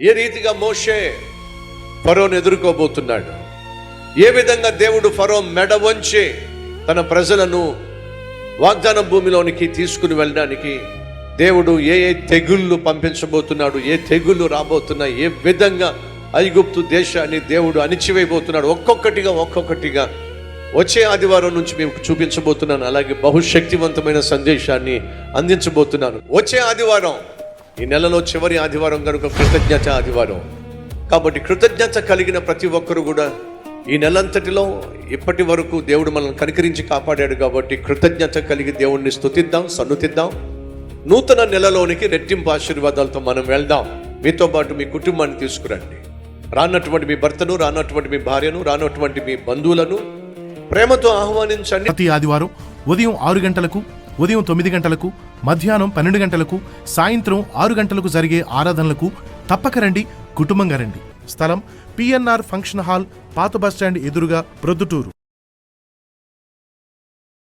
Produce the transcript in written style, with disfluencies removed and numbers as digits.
ఏ రీతిగా మోషే ఫరోను ఎదుర్కోబోతున్నాడు, ఏ విధంగా దేవుడు ఫరో మెడ వంచి తన ప్రజలను వాగ్దాన భూమిలోనికి తీసుకుని వెళ్ళడానికి దేవుడు ఏ తెగుళ్ళు పంపించబోతున్నాడు, ఏ తెగుళ్ళు రాబోతున్నా, ఏ విధంగా ఐగుప్తు దేశాన్ని దేవుడు అణిచివేయబోతున్నాడు, ఒక్కొక్కటిగా వచ్చే ఆదివారం నుంచి మేము చూపించబోతున్నాను. అలాగే బహుశక్తివంతమైన సందేశాన్ని అందించబోతున్నాను. వచ్చే ఆదివారం ఈ నెలలో చివరి ఆదివారం కనుక కృతజ్ఞత ఆదివారం కాబట్టి కృతజ్ఞత కలిగిన ప్రతి ఒక్కరు కూడా ఈ నెలంతటిలో ఇప్పటి వరకు దేవుడు మనల్ని కనికరించి కాపాడాడు కాబట్టి కృతజ్ఞత కలిగి దేవుణ్ణి స్తుతిద్దాం, సన్నుతిద్దాం. నూతన నెలలోనికి రెట్టింపు ఆశీర్వాదాలతో మనం వెళ్దాం. మీతో పాటు మీ కుటుంబాన్ని తీసుకురండి. రానటువంటి మీ భర్తను, రానటువంటి మీ భార్యను, రానటువంటి మీ బంధువులను ప్రేమతో ఆహ్వానించండి. ప్రతి ఆదివారం ఉదయం 6 గంటలకు, ఉదయం 9 గంటలకు, మధ్యాహ్నం 12 గంటలకు, సాయంత్రం 6 గంటలకు జరిగే ఆరాధనలకు తప్పక రండి, కుటుంబంగా రండి. స్థలం PNR ఫంక్షన్ హాల్, పాత బస్టాండ్ ఎదురుగా, ప్రొద్దుటూరు.